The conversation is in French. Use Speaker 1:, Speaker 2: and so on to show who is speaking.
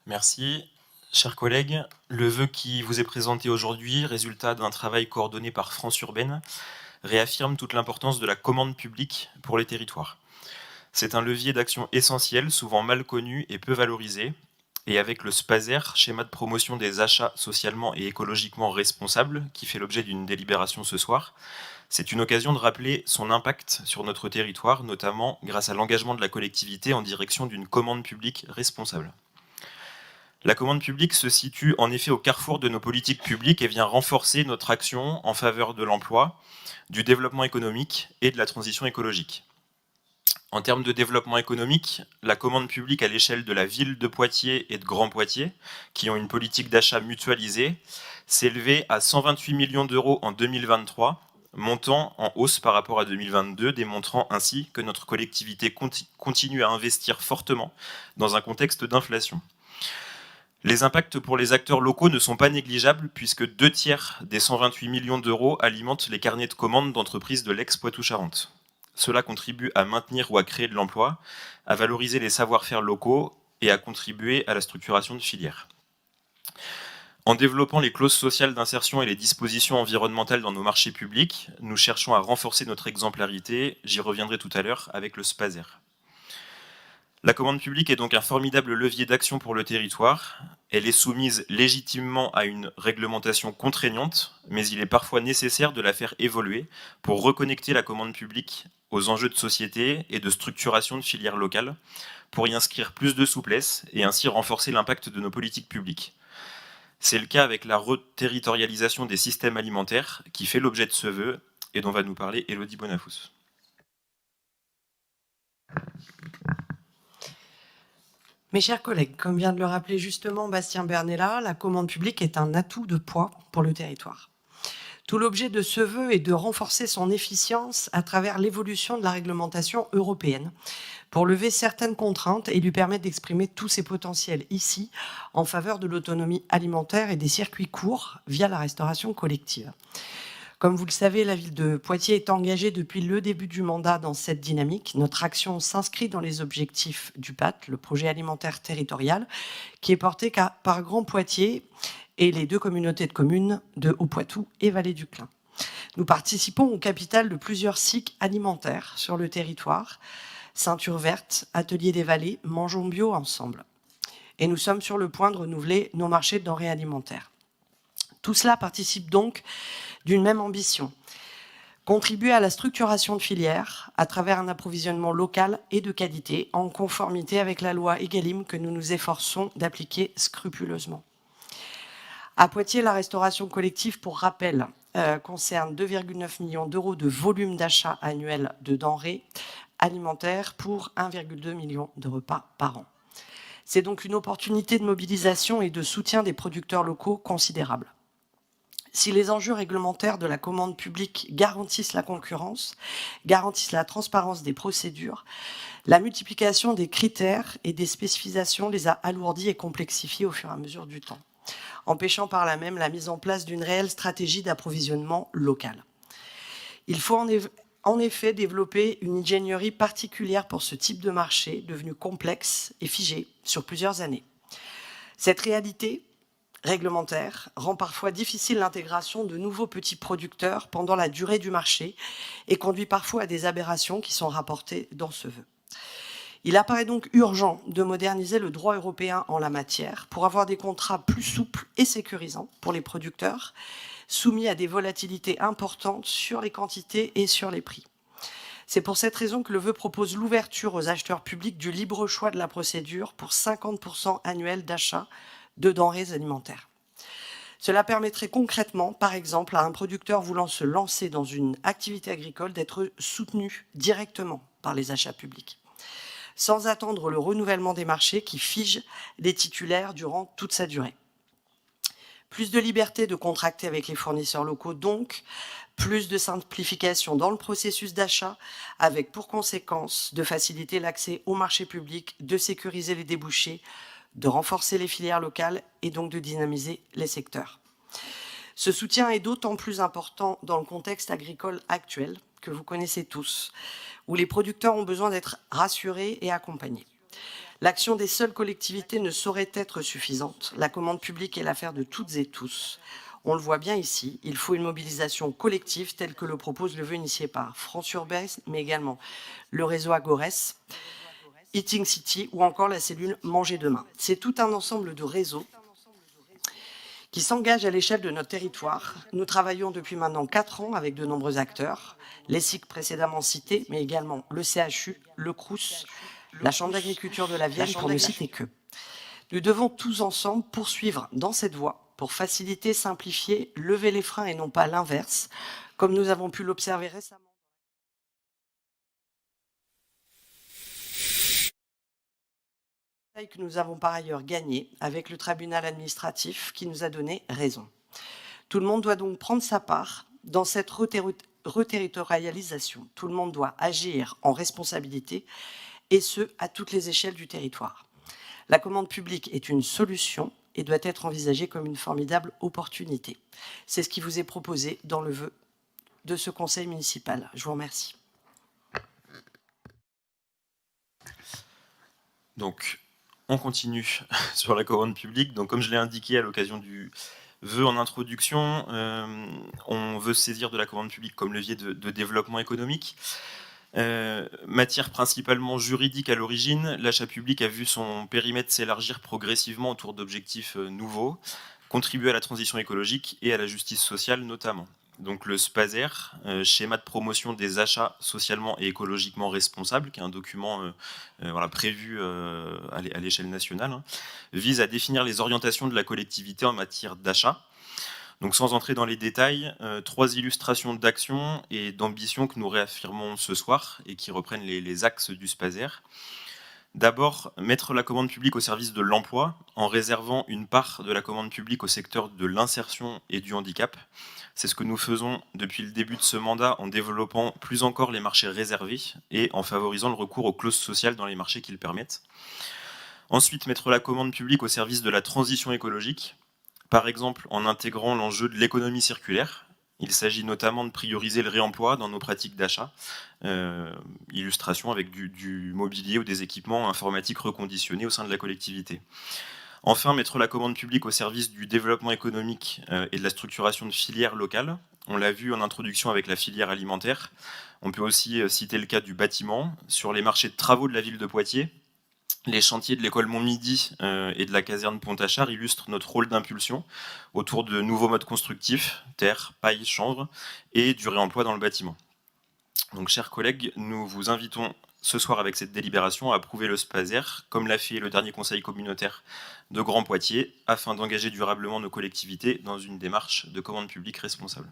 Speaker 1: Merci. Chers collègues, le vœu qui vous est présenté aujourd'hui, résultat d'un travail coordonné par France Urbaine, réaffirme toute l'importance de la commande publique pour les territoires. C'est un levier d'action essentiel, souvent mal connu et peu valorisé. Et avec le SPASER, schéma de promotion des achats socialement et écologiquement responsables, qui fait l'objet d'une délibération ce soir, c'est une occasion de rappeler son impact sur notre territoire, notamment grâce à l'engagement de la collectivité en direction d'une commande publique responsable. La commande publique se situe en effet au carrefour de nos politiques publiques et vient renforcer notre action en faveur de l'emploi, du développement économique et de la transition écologique. En termes de développement économique, la commande publique à l'échelle de la ville de Poitiers et de Grand Poitiers, qui ont une politique d'achat mutualisée, s'est élevée à 128 millions d'euros en 2023, montant en hausse par rapport à 2022, démontrant ainsi que notre collectivité continue à investir fortement dans un contexte d'inflation. Les impacts pour les acteurs locaux ne sont pas négligeables puisque 2/3 des 128 millions d'euros alimentent les carnets de commandes d'entreprises de l'ex-Poitou-Charentes. Cela contribue à maintenir ou à créer de l'emploi, à valoriser les savoir-faire locaux et à contribuer à la structuration de filières. En développant les clauses sociales d'insertion et les dispositions environnementales dans nos marchés publics, nous cherchons à renforcer notre exemplarité, j'y reviendrai tout à l'heure avec le SPASER. La commande publique est donc un formidable levier d'action pour le territoire. Elle est soumise légitimement à une réglementation contraignante, mais il est parfois nécessaire de la faire évoluer pour reconnecter la commande publique aux enjeux de société et de structuration de filières locales, pour y inscrire plus de souplesse et ainsi renforcer l'impact de nos politiques publiques. C'est le cas avec la reterritorialisation des systèmes alimentaires qui fait l'objet de ce vœu et dont va nous parler Élodie Bonafous.
Speaker 2: Mes chers collègues, comme vient de le rappeler justement Bastien Bernella, la commande publique est un atout de poids pour le territoire. Tout l'objet de ce vœu est de renforcer son efficience à travers l'évolution de la réglementation européenne pour lever certaines contraintes et lui permettre d'exprimer tous ses potentiels ici en faveur de l'autonomie alimentaire et des circuits courts via la restauration collective. Comme vous le savez, la ville de Poitiers est engagée depuis le début du mandat dans cette dynamique. Notre action s'inscrit dans les objectifs du PAT, le projet alimentaire territorial, qui est porté par Grand Poitiers et les 2 communautés de communes de Haut-Poitou et Vallée du Clin. Nous participons au capital de plusieurs cycles alimentaires sur le territoire, Ceinture Verte, Atelier des Vallées, Mangeons Bio ensemble. Et nous sommes sur le point de renouveler nos marchés de denrées alimentaires. Tout cela participe donc d'une même ambition, contribuer à la structuration de filières à travers un approvisionnement local et de qualité en conformité avec la loi Egalim que nous nous efforçons d'appliquer scrupuleusement. À Poitiers, la restauration collective, pour rappel, concerne 2,9 millions d'euros de volume d'achat annuel de denrées alimentaires pour 1,2 million de repas par an. C'est donc une opportunité de mobilisation et de soutien des producteurs locaux considérable. Si les enjeux réglementaires de la commande publique garantissent la concurrence, garantissent la transparence des procédures, la multiplication des critères et des spécifications les a alourdis et complexifiés au fur et à mesure du temps, empêchant par là même la mise en place d'une réelle stratégie d'approvisionnement local. Il faut en effet développer une ingénierie particulière pour ce type de marché devenu complexe et figé sur plusieurs années. Cette réalité réglementaire rend parfois difficile l'intégration de nouveaux petits producteurs pendant la durée du marché et conduit parfois à des aberrations qui sont rapportées dans ce vœu. Il apparaît donc urgent de moderniser le droit européen en la matière pour avoir des contrats plus souples et sécurisants pour les producteurs, soumis à des volatilités importantes sur les quantités et sur les prix. C'est pour cette raison que le vœu propose l'ouverture aux acheteurs publics du libre choix de la procédure pour 50% annuel d'achat de denrées alimentaires. Cela permettrait concrètement, par exemple, à un producteur voulant se lancer dans une activité agricole d'être soutenu directement par les achats publics, sans attendre le renouvellement des marchés qui fige les titulaires durant toute sa durée. Plus de liberté de contracter avec les fournisseurs locaux, donc plus de simplification dans le processus d'achat, avec pour conséquence de faciliter l'accès au marché public, de sécuriser les débouchés, de renforcer les filières locales et donc de dynamiser les secteurs. Ce soutien est d'autant plus important dans le contexte agricole actuel, que vous connaissez tous, où les producteurs ont besoin d'être rassurés et accompagnés. L'action des seules collectivités ne saurait être suffisante. La commande publique est l'affaire de toutes et tous. On le voit bien ici, il faut une mobilisation collective telle que le propose le vœu initié par France Urbaine, mais également le réseau Agores, Eating City ou encore la cellule Manger Demain. C'est tout un ensemble de réseaux qui s'engagent à l'échelle de notre territoire. Nous travaillons depuis maintenant 4 ans avec de nombreux acteurs, les SIC précédemment cités, mais également le CHU, le CROUS, la Chambre d'agriculture de la Vienne, pour ne citer que. Nous devons tous ensemble poursuivre dans cette voie pour faciliter, simplifier, lever les freins et non pas l'inverse, comme nous avons pu l'observer récemment. Que nous avons par ailleurs gagné avec le tribunal administratif qui nous a donné raison. Tout le monde doit donc prendre sa part dans cette reterritorialisation. Tout le monde doit agir en responsabilité et ce, à toutes les échelles du territoire. La commande publique est une solution et doit être envisagée comme une formidable opportunité. C'est ce qui vous est proposé dans le vœu de ce conseil municipal. Je vous remercie.
Speaker 1: Donc, on continue sur la commande publique. Donc, comme je l'ai indiqué à l'occasion du vœu en introduction, on veut saisir de la commande publique comme levier de développement économique. Matière principalement juridique à l'origine, l'achat public a vu son périmètre s'élargir progressivement autour d'objectifs nouveaux, contribuer à la transition écologique et à la justice sociale notamment. Donc le SPASER, schéma de promotion des achats socialement et écologiquement responsables, qui est un document prévu à l'échelle nationale, vise à définir les orientations de la collectivité en matière d'achat. Donc sans entrer dans les détails, 3 illustrations d'actions et d'ambitions que nous réaffirmons ce soir et qui reprennent les axes du SPASER. D'abord, mettre la commande publique au service de l'emploi en réservant une part de la commande publique au secteur de l'insertion et du handicap. C'est ce que nous faisons depuis le début de ce mandat en développant plus encore les marchés réservés et en favorisant le recours aux clauses sociales dans les marchés qui le permettent. Ensuite, mettre la commande publique au service de la transition écologique, par exemple en intégrant l'enjeu de l'économie circulaire. Il s'agit notamment de prioriser le réemploi dans nos pratiques d'achat, illustration avec du mobilier ou des équipements informatiques reconditionnés au sein de la collectivité. Enfin, mettre la commande publique au service du développement économique et de la structuration de filières locales. On l'a vu en introduction avec la filière alimentaire. On peut aussi citer le cas du bâtiment. Sur les marchés de travaux de la ville de Poitiers, les chantiers de l'école Montmidi et de la caserne Pontachard illustrent notre rôle d'impulsion autour de nouveaux modes constructifs, terre, paille, chanvre, et du réemploi dans le bâtiment. Donc, chers collègues, nous vous invitons ce soir avec cette délibération à approuver le SPASER, comme l'a fait le dernier conseil communautaire de Grand Poitiers, afin d'engager durablement nos collectivités dans une démarche de commande publique responsable.